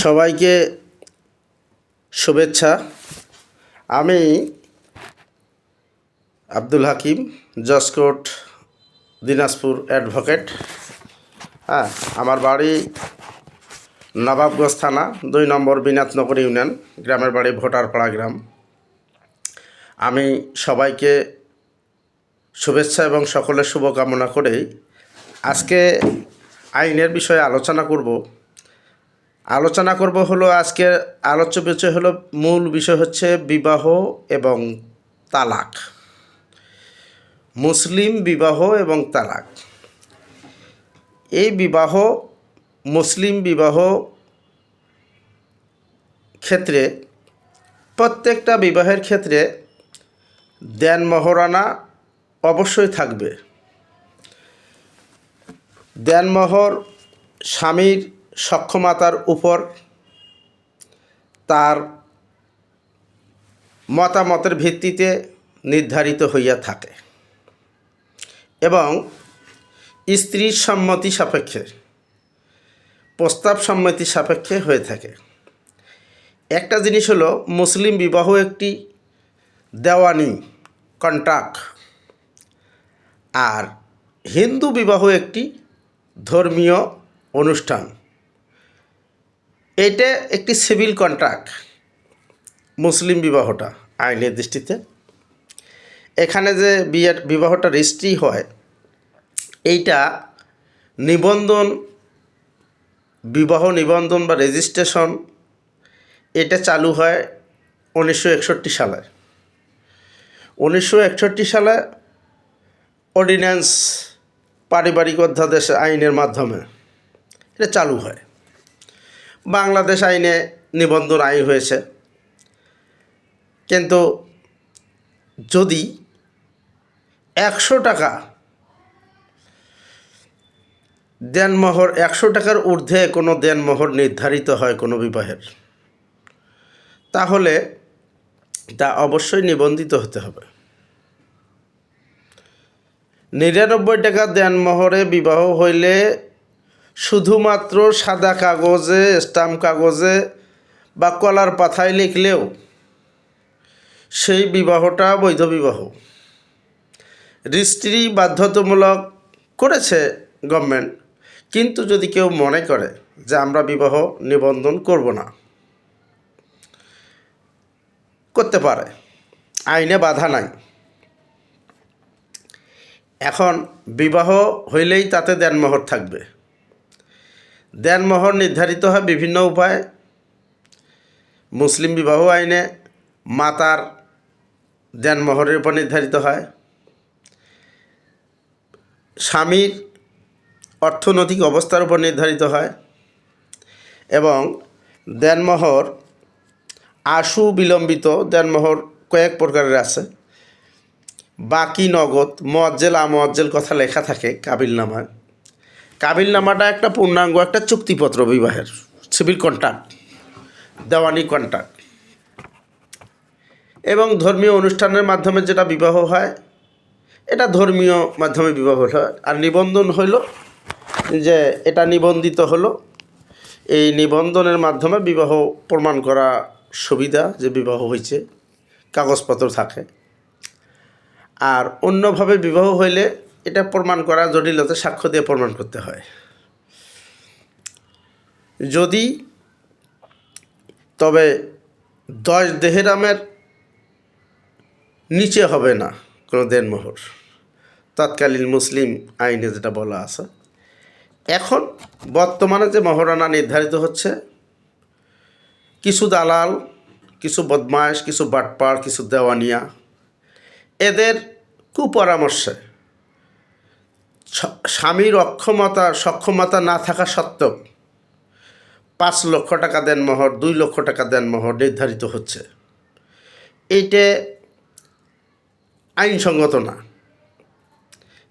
সবাইকে শুভেচ্ছা। আমি আব্দুল হাকিম, জসকোট, দিনাজপুর অ্যাডভোকেট। আমার বাড়ি নবাবগঞ্জ থানা 2 নম্বর বিনাথনগর ইউনিয়ন, গ্রামের বাড়ি ভোটারপাড়া গ্রাম। আমি সবাইকে শুভেচ্ছা এবং সকলের শুভকামনা করেই আজকে আইনের বিষয়ে আলোচনা করব হলো আজকের আলোচ্য বিষয় হলো, মূল বিষয় হচ্ছে বিবাহ এবং তালাক। মুসলিম বিবাহ এবং তালাক। এই বিবাহ, মুসলিম বিবাহ ক্ষেত্রে, প্রত্যেকটা বিবাহের ক্ষেত্রে দেন মোহরানা অবশ্যই থাকবে। দেনমোহর স্বামীর সক্ষমতার উপর, তার মতামতের ভিত্তিতে নির্ধারিত হইয়া থাকে এবং স্ত্রীর সম্মতি সাপেক্ষে, প্রস্তাব সম্মতি সাপেক্ষে হয়ে থাকে। একটা জিনিস হলো, মুসলিম বিবাহ একটি দেওয়ানি কন্ট্রাক্ট, আর হিন্দু বিবাহ একটি ধর্মীয় অনুষ্ঠান। এটা একটি সিভিল কন্ট্রাক্ট। মুসলিম বিবাহটা আইনের দৃষ্টিতে, এখানে যে বিবাহটা রেজিস্ট্রি হয়, এইটা বিবাহ নিবন্ধন বা রেজিস্ট্রেশন, এটা চালু হয় 1961 সালে। 1961 সালে অর্ডিন্যান্স, পারিবারিক অধ্যাদেশ আইনের মাধ্যমে এটা চালু হয়। বাংলাদেশ আইনে নিবন্ধন আইন হয়েছে। কিন্তু যদি 100 টাকা দেনমোহর, 100 টাকার ঊর্ধ্বে কোনো দেনমোহর নির্ধারিত হয় কোনো বিবাহের, তাহলে তা অবশ্যই নিবন্ধিত হতে হবে। 99 টাকা দেনমোহরে বিবাহ হইলে শুধুমাত্র সাদা কাগজে, স্টাম্প কাগজে বা কলার পাতায় লিখলেও সেই বিবাহটা বৈধ বিবাহ। রেজিস্ট্রি বাধ্যতামূলক করেছে গভর্নমেন্ট, কিন্তু যদি কেউ মনে করে যে আমরা বিবাহ নিবন্ধন করব না, করতে পারে, আইনে বাধা নাই। এখন বিবাহ হইলেই তাতে দেনমোহর থাকবে। দেনমোহর নির্ধারিত হয় বিভিন্ন উপায়ে। মুসলিম বিবাহ আইনে মাতার দেনমোহরের উপর নির্ধারিত হয়। স্বামীর অর্থনৈতিক অবস্থার উপর নির্ধারিত হয়। এবং দেনমোহর আশু বিলম্বিত দেনমোহর কয়েক প্রকারের আছে। বাকি নগদ, মুআজ্জেল, আমুআজ্জেল কথা লেখা থাকে কাবিলনামায়। কাবিলনামাটা একটা পূর্ণাঙ্গ একটা চুক্তিপত্র বিবাহের, সিভিল কন্ট্রাক্ট, দেওয়ানি কন্ট্রাক্ট। এবং ধর্মীয় অনুষ্ঠানের মাধ্যমে যেটা বিবাহ হয়, এটা ধর্মীয় মাধ্যমে বিবাহ হয়। আর নিবন্ধন হইল যে এটা নিবন্ধিত হলো, এই নিবন্ধনের মাধ্যমে বিবাহ প্রমাণ করা সুবিধা, যে বিবাহ হয়েছে, কাগজপত্র থাকে। আর অন্যভাবে বিবাহ হইলে এটা প্রমাণ করা জটিলতা, সাক্ষ্য দিয়ে প্রমাণ করতে হয়। যদি তবে 10 দেহরামের নিচে হবে না কোনো দেনমোহর, তৎকালীন মুসলিম আইনে যেটা বলা আছে। এখন বর্তমানে যে মোহরানা নির্ধারিত হচ্ছে, কিছু দালাল, কিছু বদমাশ, কিছু বাটপার, কিছু দেওয়ানিয়া, এদের কুপরামর্শে স্বামীর সক্ষমতা না থাকা সত্ত্বেও 5 লক্ষ টাকা দেনমোহর, 2 লক্ষ টাকা দেনমোহর নির্ধারিত হচ্ছে। এইটা আইনসঙ্গত না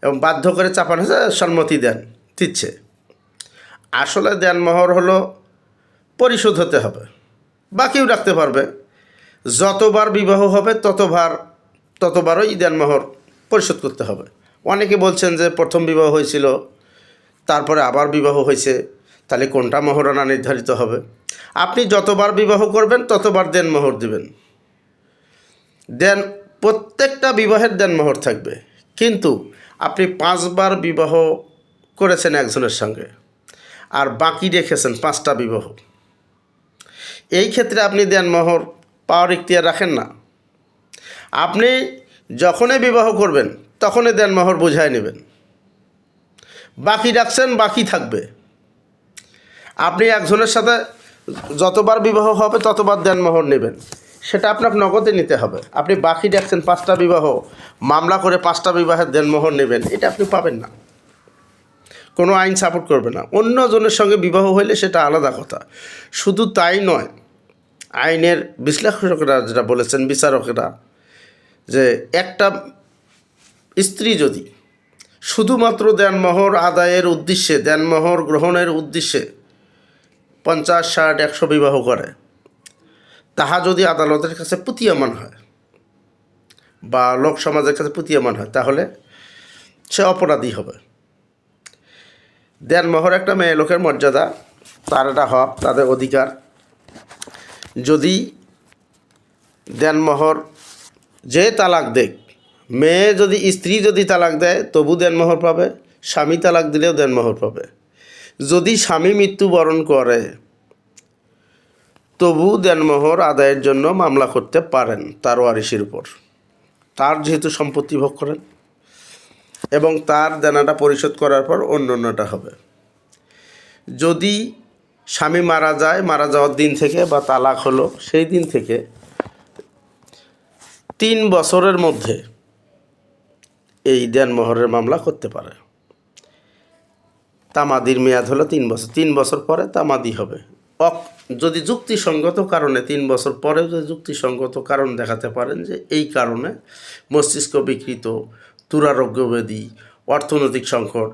এবং বাধ্য করে চাপানো হচ্ছে, সম্মতি দিচ্ছে। আসলে দেনমোহর হলো পরিশোধ হতে হবে, বাকিও রাখতে পারবে। যতবার বিবাহ হবে ততবারই দেনমোহর পরিশোধ করতে হবে। অনেকে বলছেন যে প্রথম বিবাহ হয়েছিল, তারপরে আবার বিবাহ হয়েছে, তাহলে কোনটা মোহরানা নির্ধারিত হবে? আপনি যতবার বিবাহ করবেন ততবার দেনমোহর দিবেন। প্রত্যেকটা বিবাহের দেনমোহর থাকবে। কিন্তু আপনি 5 বার বিবাহ করেছেন একজনের সঙ্গে, আর বাকি রেখেছেন 5টা বিবাহ, এই ক্ষেত্রে আপনি দেনমোহর পাওয়ার ইখতিয়ার রাখেন না। আপনি যখনই বিবাহ করবেন তখনই দেনমোহর বুঝায় নেবেন। বাকি রাখছেন, বাকি থাকবে। আপনি একজনের সাথে যতবার বিবাহ হবে ততবার দেনমোহর নেবেন, সেটা আপনাকে নগদে নিতে হবে। আপনি বাকি রাখছেন 5টা বিবাহ, মামলা করে 5টা বিবাহের দেনমোহর নেবেন, এটা আপনি পাবেন না। কোনো আইন সাপোর্ট করবে না। অন্যজনের সঙ্গে বিবাহ হইলে সেটা আলাদা কথা। শুধু তাই নয়, আইনের বিশ্লেষকরা যেটা বলেছেন, বিচারকেরা, যে একটা স্ত্রী যদি শুধুমাত্র দেনমোহর আদায়ের উদ্দেশ্যে, দেনমোহর গ্রহণের উদ্দেশ্যে 50, 60, 100 বিবাহ করে, তাহা যদি আদালতের কাছে প্রতীয়মান হয় বা লোক সমাজের কাছে প্রতীয়মান হয়, তাহলে সে অপরাধী হবে। দেনমোহর একটা মেয়ে লোকের মর্যাদা, তার একটা হক, তাদের অধিকার। যদি দেনমোহর, যে তালাক দেখ, মেয়ে যদি, স্ত্রী যদি তালাক দেয় তবু দেনমোহর পাবে, স্বামী তালাক দিলেও দেনমোহর পাবে। যদি স্বামী মৃত্যুবরণ করে তবু দেনমোহর আদায়ের জন্য মামলা করতে পারেন তার ওয়ারিশের উপর, তার যেহেতু সম্পত্তি ভোগ করেন, এবং তার দেনাটা পরিশোধ করার পর অন্যটা হবে। যদি স্বামী মারা যায়, মারা যাওয়ার দিন থেকে বা তালাক হলো সেই দিন থেকে 3 বছরের মধ্যে এই দেনমোহরের মামলা করতে পারে। তামাদির মেয়াদ হলো 3 বছর, 3 বছর পরে তামাদি হবে। যদি যুক্তিসঙ্গত কারণে, 3 বছর পরেও যদি যুক্তিসঙ্গত কারণ দেখাতে পারেন যে এই কারণে মস্তিষ্ক বিকৃত, দুরারোগ্য ব্যাধি, অর্থনৈতিক সংকট,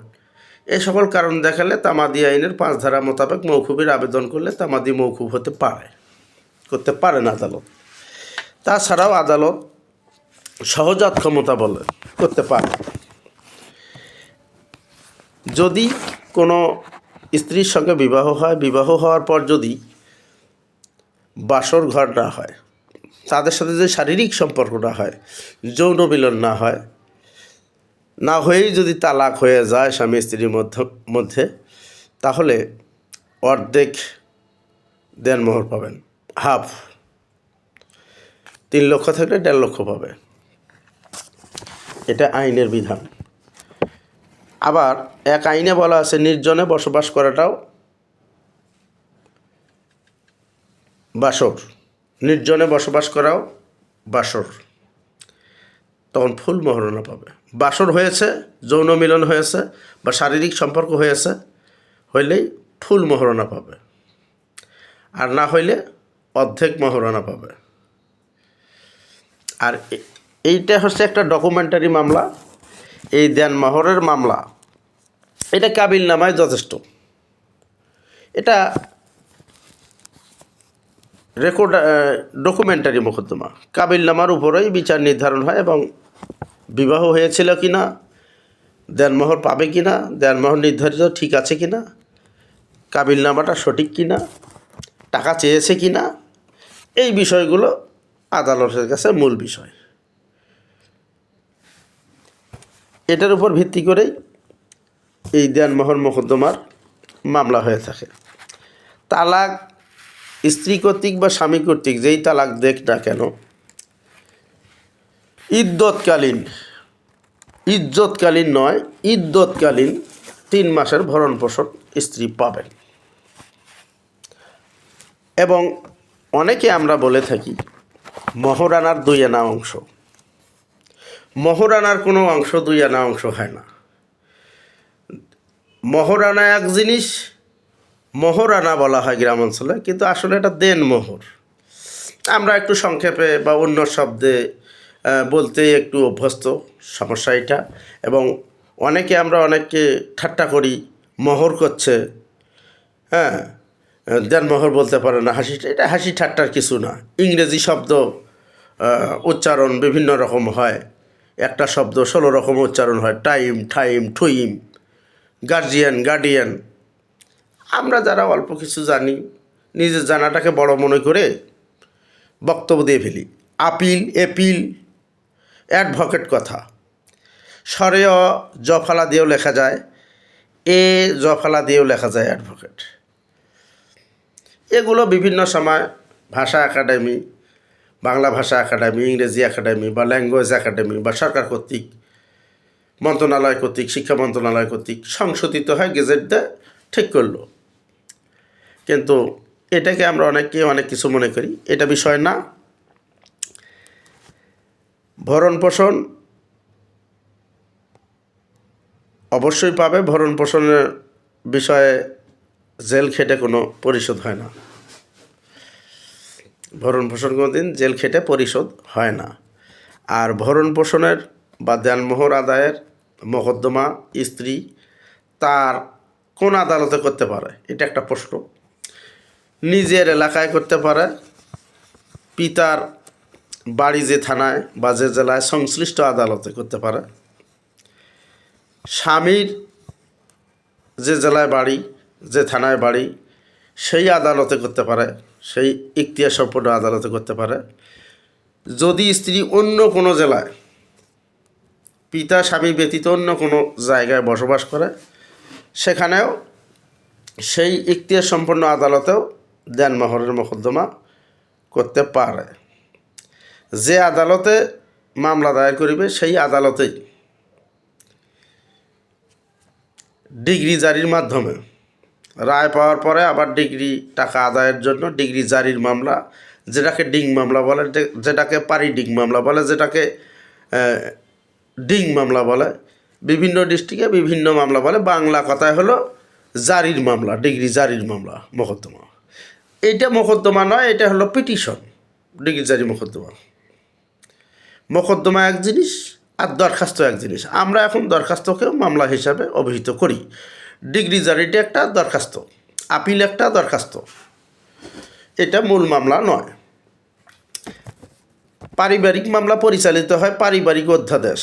এই সকল কারণ দেখালে তামাদি আইনের 5 ধারা মোতাবেক মৌকুফের আবেদন করলে তামাদি মৌকুফ হতে পারে, করতে পারেন আদালত। তাছাড়াও আদালত সহজাত ক্ষমতা বলে করতে পারে। যদি কোনো স্ত্রীর সঙ্গে বিবাহ হয়, বিবাহ হওয়ার পর যদি বাসর ঘর না হয়, তাদের সাথে যে শারীরিক সম্পর্কটা হয়, যৌন মিলন না হয়, না হয়েই যদি তালাক হয়ে যায় স্বামী স্ত্রীর মধ্যে, তাহলে অর্ধেক দেনমোহর পাবেন, হাফ। 3 লক্ষ থাকলে 1.5 লক্ষ পাবে। এটা আইনের বিধান। আবার এক আইনে বলা আছে নির্জনে বসবাস করাটাও বাসর, নির্জনে বসবাস করাও বাসর, তখন ফুল মহারণা পাবে। বাসর হয়েছে, যৌন মিলন হয়েছে বা শারীরিক সম্পর্ক হয়েছে, হইলেই ফুল মহারণা পাবে, আর না হইলে অর্ধেক মহারণা পাবে। আর এইটা হচ্ছে একটা ডকুমেন্টারি মামলা। এই দেনমোহরের মামলা, এটা কাবিল নামায় যথেষ্ট। এটা রেকর্ড ডকুমেন্টারি মোকদ্দমা, কাবিল নামার উপরেই বিচার নির্ধারণ হয় এবং বিবাহ হয়েছিল কি না, দেনমোহর পাবে কি না, দেনমোহর নির্ধারিত ঠিক আছে কি না, কাবিল নামাটা সঠিক কি না, টাকা চেয়েছে কি না, এই বিষয়গুলো আদালতের কাছে মূল বিষয়। এটার উপর ভিত্তি করেই এই দেনমোহর মোকদ্দমার মামলা হয়ে থাকে। তালাক স্ত্রী কর্তৃক বা স্বামী কর্তৃক যেই তালাক দেখ না কেন, ইজ্জতকালীন নয়, ইদ্যৎকালীন 3 মাসের ভরণ পোষণ স্ত্রী পাবেন। এবং অনেকে আমরা বলে থাকি মহারানার 2 আনা অংশ। মহারানার কোনো অংশ 2 আনা অংশ হয় না। মহারানা এক জিনিস, মহারানা বলা হয় গ্রাম অঞ্চলে, কিন্তু আসলে এটা দেনমোহর। আমরা একটু সংক্ষেপে বা অন্য শব্দে বলতে একটু অভ্যস্ত, সমস্যা এটা। এবং আমরা অনেককে ঠাট্টা করি, মোহর করছে, হ্যাঁ, দেনমোহর বলতে পারে না, এটা হাসি ঠাট্টার কিছু না। ইংরেজি শব্দ উচ্চারণ বিভিন্ন রকম হয়, একটা শব্দ 16 রকম উচ্চারণ হয়, টাইম, ঠাইম, ঠুইম, গার্জিয়ান, গার্ডিয়ান। আমরা যারা অল্প কিছু জানি নিজের জানাটাকে বড় মনে করে বক্তব্য দিয়ে ফেলি। আপিল, এপিল, অ্যাডভোকেট কথা স্বরে অ জফালা দিয়েও লেখা যায়, এ জফালা দিয়েও লেখা যায় অ্যাডভোকেট। এগুলো বিভিন্ন সময় ভাষা একাডেমি, বাংলা ভাষা একাডেমি, ইংরেজি একাডেমি বা ল্যাঙ্গুয়েজ একাডেমি বা সরকার কর্তৃক, মন্ত্রণালয় কর্তৃক, শিক্ষা মন্ত্রণালয় কর্তৃক সংশোধিত হয়, গেজেট দেয়, ঠিক করলো। কিন্তু এটাকে আমরা অনেকে অনেক কিছু মনে করি, এটা বিষয় না। ভরণ পোষণ অবশ্যই পাবে। ভরণ পোষণের বিষয়ে জেল খেটে কোনো পরিশোধ হয় না। ভরণ পোষণ কোনো দিন জেল খেটে পরিশোধ হয় না। আর ভরণ পোষণের বা দেনমোহর আদায়ের মোকদ্দমা স্ত্রী তার কোন আদালতে করতে পারে, এটা একটা প্রশ্ন। নিজের এলাকায় করতে পারে, পিতার বাড়ি যে থানায় বা যে জেলায় সংশ্লিষ্ট আদালতে করতে পারে, স্বামীর যে জেলায় বাড়ি, যে থানায় বাড়ি, সেই আদালতে করতে পারে, সেই ইখতিয়ার সম্পন্ন আদালতে করতে পারে। যদি স্ত্রী অন্য কোনো জেলায়, পিতা স্বামী ব্যতীত অন্য কোনো জায়গায় বসবাস করে, সেখানেও সেই ইখতিয়ার সম্পন্ন আদালতেও দেনমোহরের মোকদ্দমা করতে পারে। যে আদালতে মামলা দায়ের করিবে সেই আদালতেই ডিগ্রি জারির মাধ্যমে রায় পাওয়ার পরে আবার ডিগ্রি টাকা আদায়ের জন্য ডিগ্রি জারির মামলা, যেটাকে ডিং মামলা বলে, যেটাকে পারিডিং মামলা বলে, যেটাকে ডিং মামলা বলে, বিভিন্ন ডিস্ট্রিক্টে বিভিন্ন মামলা বলে। বাংলা কথায় হলো জারির মামলা, ডিগ্রি জারির মামলা, মোকদ্দমা। এইটা মোকদ্দমা নয়, এটা হলো পিটিশন। ডিগ্রি জারি মোকদ্দমা, মোকদ্দমা এক জিনিস আর দরখাস্ত এক জিনিস। আমরা এখন দরখাস্তকেও মামলা হিসাবে অভিহিত করি। ডিগ্রি জারিটা একটা দরখাস্ত, আপিল একটা দরখাস্ত, এটা মূল মামলা নয়। পারিবারিক মামলা পরিচালিত হয় পারিবারিক অধ্যাদেশ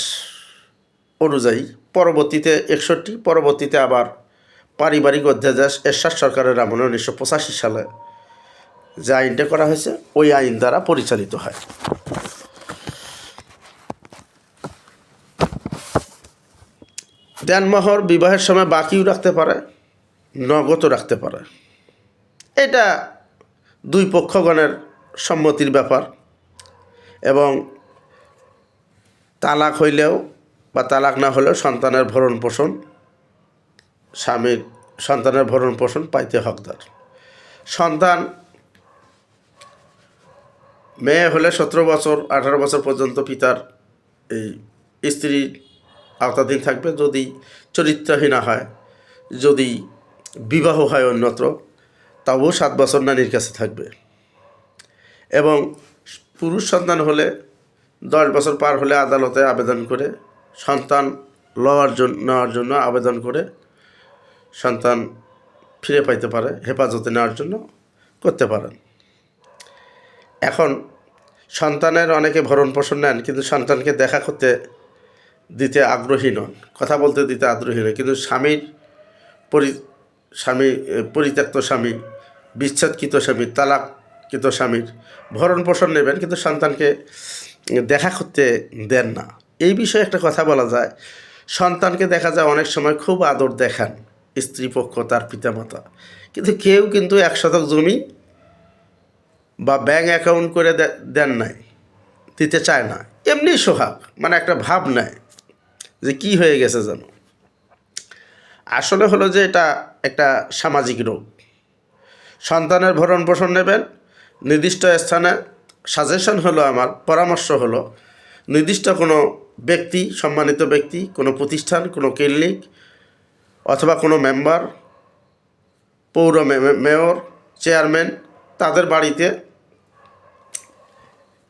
অনুযায়ী, পরবর্তীতে 61, পরবর্তীতে আবার পারিবারিক অধ্যাদেশ এরশাদ সরকারের আমলে 1985 সালে যে আইনটা করা হয়েছে, ওই আইন দ্বারা পরিচালিত হয়। দেনমোহর বিবাহের সময় বাকিও রাখতে পারে, নগদও রাখতে পারে। এটা দুই পক্ষগণের সম্মতির ব্যাপার। এবং তালাক হইলেও বা তালাক না হলেও সন্তানের ভরণ পোষণ, স্বামীর সন্তানের ভরণ পোষণ পাইতে হকদার। সন্তান মেয়ে হলে 17 বছর 18 বছর পর্যন্ত পিতার এই স্ত্রীর আওতাধীন থাকবে। যদি চরিত্রহীনা হয়, যদি বিবাহ হয় অন্যত্র, তবুও 7 বছর নারীর কাছে থাকবে। এবং পুরুষ সন্তান হলে 10 বছর পার হলে আদালতে আবেদন করে সন্তান নেওয়ার জন্য আবেদন করে সন্তান ফিরে পাইতে পারে, হেফাজতে নেওয়ার জন্য করতে পারেন। এখন সন্তানের অনেকে ভরণ পোষণ নেন, কিন্তু সন্তানকে দেখা করতে দিতে আগ্রহী নন, কথা বলতে দিতে আগ্রহী নন। কিন্তু পরিত্যক্ত স্বামী, বিচ্ছেদকৃত স্বামী, তালাককৃত স্বামীর ভরণ পোষণ নেবেন, কিন্তু সন্তানকে দেখা করতে দেন না। এই বিষয়ে একটা কথা বলা যায়, সন্তানকে দেখা যায় অনেক সময় খুব আদর দেখান স্ত্রীপক্ষ, তার পিতামাতা, কিন্তু কেউ কিন্তু 1 শতক জমি বা ব্যাঙ্ক অ্যাকাউন্ট করে দেন নাই, দিতে চায় না। এমনি সোহাগ, মানে একটা ভাব নেয় যে কি হয়ে গেছে যেন। আসলে হলো যে এটা একটা সামাজিক রোগ। সন্তানের ভরণ পোষণ নেবেন, নির্দিষ্ট স্থানে সাজেশন হলো, আমার পরামর্শ হলো, নির্দিষ্ট কোনো ব্যক্তি, সম্মানিত ব্যক্তি, কোনো প্রতিষ্ঠান, কোনো ক্লিনিক অথবা কোনো মেম্বার, পৌর মেয়র, চেয়ারম্যান, তাদের বাড়িতে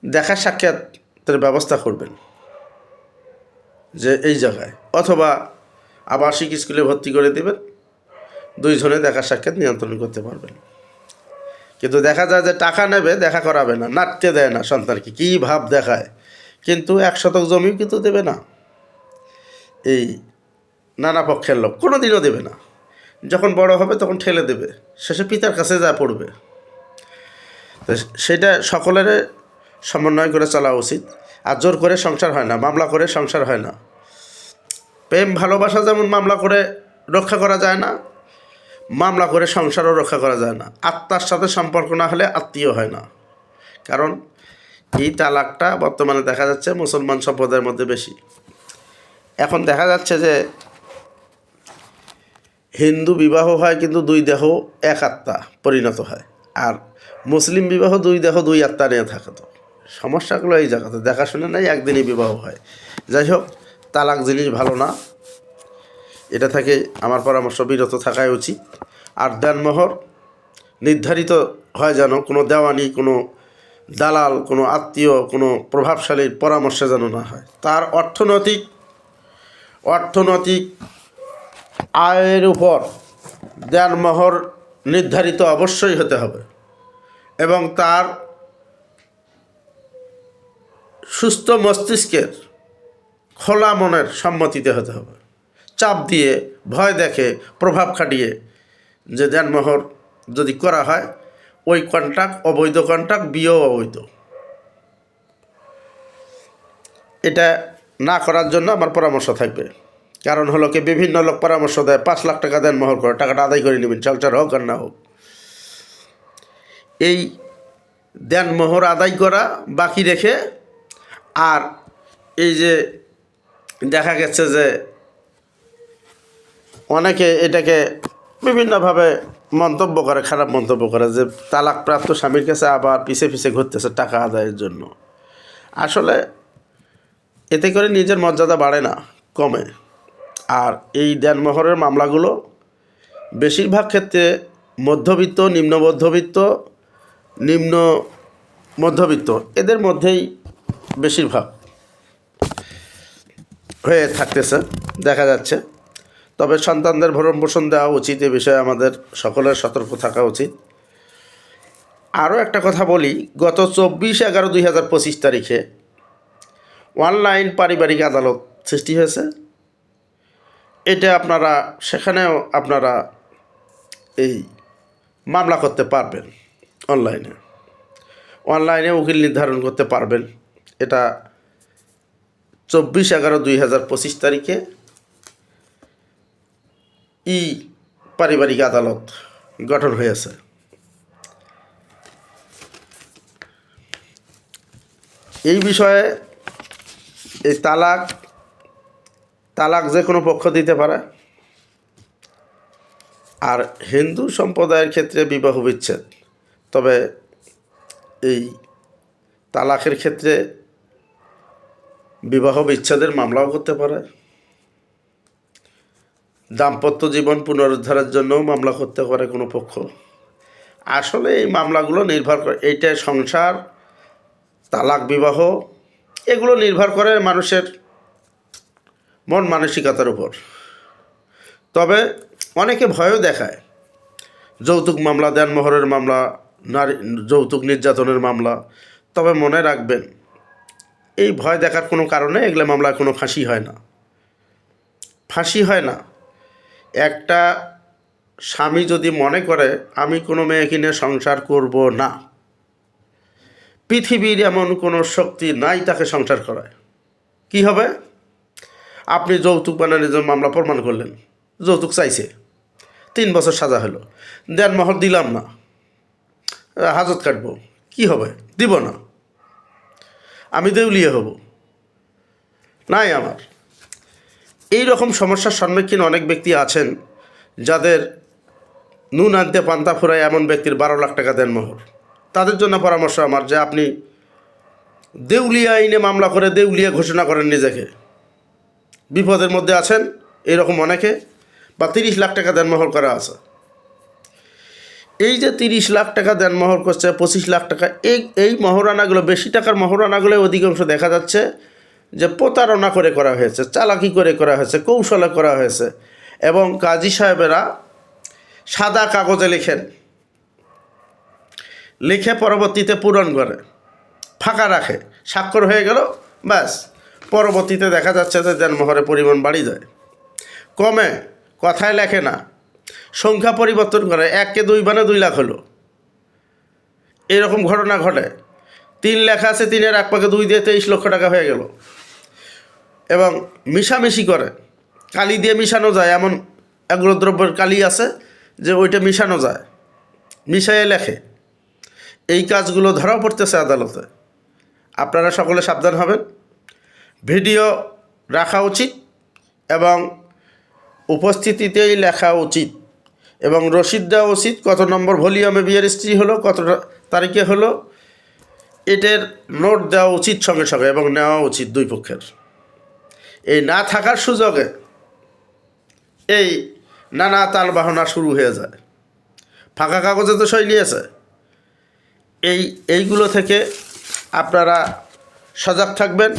দেখা সাক্ষাতের ব্যবস্থা করবেন যে এই জায়গায়, অথবা আবাসিক স্কুলে ভর্তি করে দেবেন, 2 জনে দেখা সাক্ষাৎ নিয়ন্ত্রণ করতে পারবেন। কিন্তু দেখা যায় যে টাকা নেবে, দেখা করাবে না, নাটতে দেয় না সন্তানকে, কী ভাব দেখায়, কিন্তু 1 শতক জমিও কিন্তু দেবে না। এই নানা পক্ষের লোক কোনো দিনও দেবে না। যখন বড় হবে তখন ঠেলে দেবে, শেষে পিতার কাছে যা পড়বে। তো সেটা সকলের সমন্বয় করে চলা উচিত। আর জোর করে সংসার হয় না, মামলা করে সংসার হয় না। প্রেম ভালোবাসা যেমন মামলা করে রক্ষা করা যায় না, মামলা করে সংসারও রক্ষা করা যায় না। আত্মার সাথে সম্পর্ক না হলে আত্মীয় হয় না। কারণ এই তালাকটা বর্তমানে দেখা যাচ্ছে মুসলমান সম্প্রদায়ের মধ্যে বেশি। এখন দেখা যাচ্ছে যে হিন্দু বিবাহ হয় কিন্তু দুই দেহ এক আত্মা পরিণত হয়, আর মুসলিম বিবাহ দুই দেহ দুই আত্মা নিয়ে থাকে। তো সমস্যাগুলো এই জায়গাতে দেখাশোনা নাই, একদিনই বিবাহ হয়। যাই হোক, তালাক জিনিস ভালো না, এটা থেকে আমার পরামর্শ বিরত থাকাই উচিত। আর দেনমোহর নির্ধারিত হয় যেন কোনো দেওয়ানি, কোনো দালাল, কোনো আত্মীয়, কোনো প্রভাবশালীর পরামর্শে যেন না হয়। তার অর্থনৈতিক আয়ের উপর দেনমোহর নির্ধারিত অবশ্যই হতে হবে, এবং তার সুস্থ মস্তিষ্কের খোলা মনের সম্মতিতে হতে হবে। চাপ দিয়ে, ভয় দেখে, প্রভাব খাটিয়ে যে দেনমোহর যদি করা হয়, ওই কন্ট্রাক্ট অবৈধ কন্ট্রাক্ট, বিয়েও অবৈধ। এটা না করার জন্য আমার পরামর্শ থাকবে। কারণ হলো কি, বিভিন্ন লোক পরামর্শ দেয় 5 লাখ টাকা দেনমোহর করে, টাকাটা আদায় করে নেবেন, সংসার হোক আর না হোক। এই দেনমোহর আদায় করা বাকি রেখে, আর এই যে দেখা গেছে যে অনেকে এটাকে বিভিন্নভাবে মন্তব্য করে, খারাপ মন্তব্য করে, যে তালাকপ্রাপ্ত স্বামীর কাছে আবার পিছে পিছে ঘুরতেছে টাকা আদায়ের জন্য। আসলে এতে করে নিজের মর্যাদা বাড়ে না, কমে। আর এই দেনমোহরের মামলাগুলো বেশিরভাগ ক্ষেত্রে মধ্যবিত্ত, নিম্ন মধ্যবিত্ত এদের মধ্যেই বেশিরভাগ হয়ে থাকতেছে দেখা যাচ্ছে। তবে সন্তানদের ভরণ পোষণ দেওয়া উচিত, এ বিষয়ে আমাদের সকলের সতর্ক থাকা উচিত। আরও একটা কথা বলি, গত 24/11/2025 তারিখে অনলাইন পারিবারিক আদালত সৃষ্টি হয়েছে। এটা সেখানেও আপনারা এই মামলা করতে পারবেন। অনলাইনে উকিল নির্ধারণ করতে পারবেন। এটা 24/11/2025 তারিখে পারিবারিক আদালত গঠন হয়েছে। এই বিষয়ে এই তালাক যে কোনো পক্ষ দিতে পারে। আর হিন্দু সম্প্রদায়ের ক্ষেত্রে বিবাহ বিচ্ছেদ, তবে এই তালাকের ক্ষেত্রে বিবাহ বিচ্ছেদের মামলাও করতে পারে। দাম্পত্য জীবন পুনরুদ্ধারের জন্যও মামলা করতে পারে কোনো পক্ষ। আসলে এই মামলাগুলো নির্ভর করে, এইটা সংসার, তালাক, বিবাহ, এগুলো নির্ভর করে মানুষের মন মানসিকতার উপর। তবে অনেকে ভয়ও দেখায়, যৌতুক মামলা, দেনমোহরের মামলা, যৌতুক নির্যাতনের মামলা। তবে মনে রাখবেন, এই ভয় দেখার কোনো কারণে এগুলো মামলায় কোনো ফাঁসি হয় না। একটা স্বামী যদি মনে করে আমি কোনো মেয়েকে নিয়ে সংসার করব না, পৃথিবীর এমন কোনো শক্তি নাই তাকে সংসার করায়, কি হবে? আপনি যৌতুক বানানোর জন্য মামলা প্রমাণ করলেন, যৌতুক চাইছে, 3 বছর সাজা হলো, দেনমোহর দিলাম না, হাজত কাটবো, কি হবে? দিব না, আমি দেউলিয়া হব, নাই আমার। এই রকম সমস্যার সম্মুখীন অনেক ব্যক্তি আছেন, যাদের নুন আনতে পান্তা ফুরায় এমন ব্যক্তির 12 লাখ টাকা দেনমোহর। তাদের জন্য পরামর্শ আমার, যে আপনি দেউলিয়া আইনে মামলা করে দেউলিয়া ঘোষণা করেন নিজেকে। বিপদের মধ্যে আছেন এরকম অনেকে, বা 30 লাখ টাকা দেনমোহর করা আছে। এই যে 30 লাখ টাকা দেনমোহর করছে, 25 লাখ টাকা, এই মহারানাগুলো, বেশি টাকার মহারানাগুলো অধিকাংশ দেখা যাচ্ছে যে প্রতারণা করে করা হয়েছে, চালাকি করে করা হয়েছে, কৌশলে করা হয়েছে। এবং কাজী সাহেবেরা সাদা কাগজে লিখে পরবর্তীতে পূরণ করে ফাঁকা রাখে, স্বাক্ষর হয়ে গেল, ব্যাস। পরবর্তীতে দেখা যাচ্ছে যে দেনমোহরের পরিমাণ বাড়ি যায়, কমে, কথায় লেখে না, সংখ্যা পরিবর্তন করে, 1 কে 2 মানে 2 লাখ হলো। এরকম ঘটনা ঘটে। 3 লেখা আছে, 3-এর এক পাকে 2 দিয়ে 23 লক্ষ টাকা হয়ে গেল। এবং মিশামিশি করে, কালি দিয়ে মিশানো যায়, এমন এগুলো দ্রব্যের কালি আছে যে ওইটা মিশানো যায়, মিশাইয়ে লেখে। এই কাজগুলো ধরাও পড়তেছে আদালতে। আপনারা সকলে সাবধান হবেন। ভিডিও রাখা উচিত এবং উপস্থিতিতেই লেখা উচিত এবং রসিদ দেওয়া উচিত, কত নম্বর ভলিউমে বিয়ের স্ত্রী হলো, কত তারিখে হলো, এটার নোট দেওয়া উচিত সঙ্গে সঙ্গে এবং নেওয়া উচিত 2 পক্ষের। এই না থাকার সুযোগে এই নানা তালবাহনা শুরু হয়ে যায়। ফাঁকা কাগজে তো সই নিয়েছে। এইগুলো থেকে আপনারা সজাগ থাকবেন,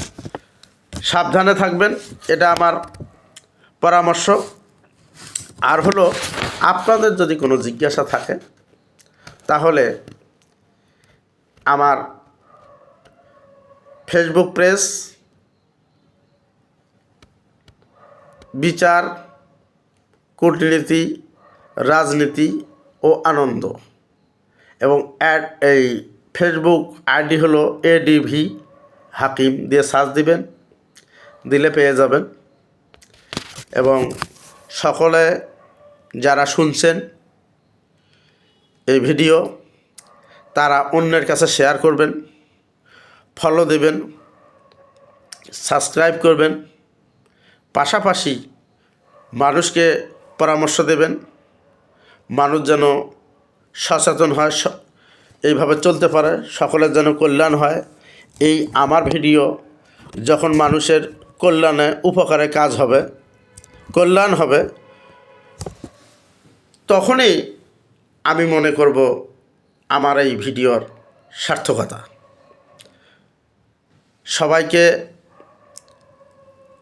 সাবধানে থাকবেন, এটা আমার পরামর্শ। আর হলো, আপনাদের যদি কোনো জিজ্ঞাসা থাকে তাহলে আমার ফেসবুক পেজ বিচার, কূটনীতি, রাজনীতি ও আনন্দ এবং এই ফেসবুক আইডি হলো ADV হাকিম দিয়ে সার্চ দিবেন, দিলে পেয়ে যাবেন। এবং সকলে যারা শুনছেন এই ভিডিও, তারা অন্যের কাছে শেয়ার করবেন, ফলো দেবেন, সাবস্ক্রাইব করবেন, পাশাপাশি মানুষকে পরামর্শ দেবেন, মানুষ যেন সচেতন হয়, এইভাবে চলতে পারে, সকলের যেন কল্যাণ হয়। এই আমার ভিডিও যখন মানুষের কল্যাণে উপকারে কাজ হবে, কল্যাণ হবে, তখনই আমি মনে করব আমার এই ভিডিওর সার্থকতা। সবাইকে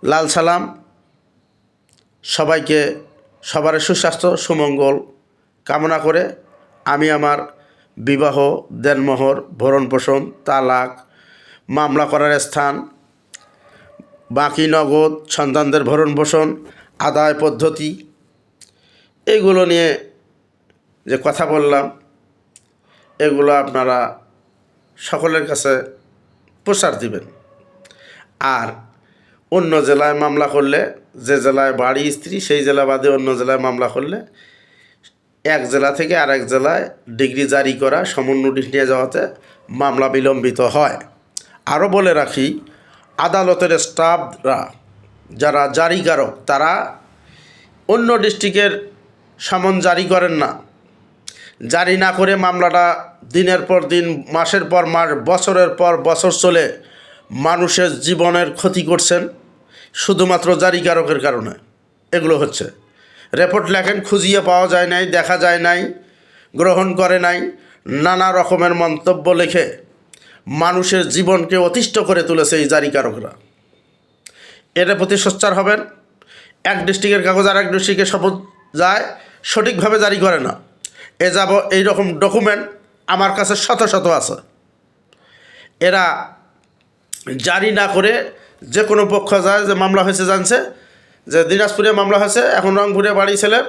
লাল সালাম, সবাইকে সবার সুস্বাস্থ্য সুমঙ্গল কামনা করে আমি আমার বিবাহ, দেনমোহর, ভরণপোষণ, তালাক, মামলা করার স্থান, বাকি নগদ, সন্তানদের ভরণপোষণ, আদায় পদ্ধতি, এগুলো নিয়ে যে কথা বললাম, এগুলো আপনারা সকলের কাছে প্রচার দিবেন। আর অন্য জেলায় মামলা করলে, যে জেলায় বাড়ি স্ত্রী সেই জেলা বাদে অন্য জেলায় মামলা করলে এক জেলা থেকে আরেক জেলায় ডিগ্রি জারি করা, সমন নোটিশ নিয়ে যাওয়াতে মামলা বিলম্বিত হয়। আরও বলে রাখি, আদালতের স্টাফরা যারা জারিকারক, তারা অন্য ডিস্ট্রিক্টের সমন জারি করেন না। জারি না করে মামলাটা দিনের পর দিন, মাসের পর মাস, বছরের পর বছর চলে মানুষের জীবনের ক্ষতি করছেন শুধুমাত্র জারিকারকের কারণে। এগুলো হচ্ছে, রিপোর্ট লেখেন, খুঁজিয়ে পাওয়া যায় নাই, দেখা যায় নাই, গ্রহণ করে নাই, নানা রকমের মন্তব্য লিখে মানুষের জীবনকে অতিষ্ঠ করে তুলেছে এই জারিকারকরা। এটার প্রতি সোচ্চার হবেন। এক ডিস্ট্রিক্টের কাগজ আর এক ডিস্ট্রিক্টে শপথ যায়, সঠিকভাবে জারি করে না। এইরকম ডকুমেন্ট আমার কাছে শত শত আছে। এরা জারি না করে যে কোনো পক্ষ যায়, যে মামলা হয়েছে জানছে যে দিনাজপুরে মামলা হয়েছে, এখন রংপুরে বাড়ি ছেলের,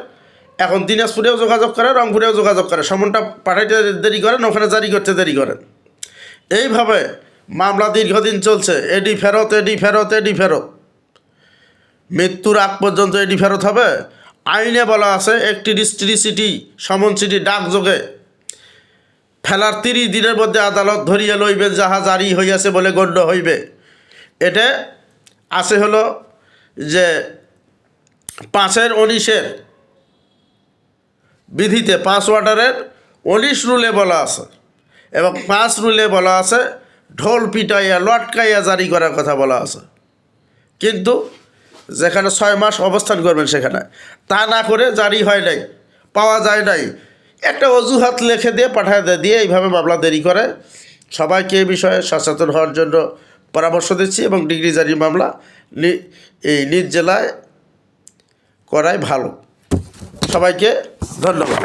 এখন দিনাজপুরেও যোগাযোগ করে, রংপুরেও যোগাযোগ করে, সমনটা পাঠাইতে দেরি করেন, ওখানে জারি করতে দেরি করেন। এইভাবে মামলা দীর্ঘদিন চলছে। এডি ফেরত, এডি ফেরত, এডি ফেরত, মৃত্যুর আগ পর্যন্ত এডি ফেরত হবে। আইনে বলা আছে, একটি ডিস্ট্রিসিটি সমন চিঠি ডাকযোগে ফেলার 30 দিনের মধ্যে আদালত ধরিয়া লইবে, যাহা জারি হইয়াছে বলে গণ্য হইবে। এটা আছে হলো যে 5-19 বিধিতে, 5 ওয়ার্ডারের 19 রুলে বলা আছে এবং 5 রুলে বলা আছে ঢোল পিটাইয়া লটকাইয়া জারি করার কথা বলা আছে। কিন্তু যেখানে 6 মাস অবস্থান করবেন সেখানে তা না করে জারি হয় নাই, পাওয়া যায় নাই, একটা অজুহাত লিখে দিয়ে পাঠায় দিয়ে এইভাবে মামলা দেরি করে। সবাইকে এই বিষয়ে সচেতন হওয়ার জন্য পরামর্শ দিচ্ছি এবং ডিগ্রি জারি মামলা এই নিজ জেলায় করাই ভালো। সবাইকে ধন্যবাদ।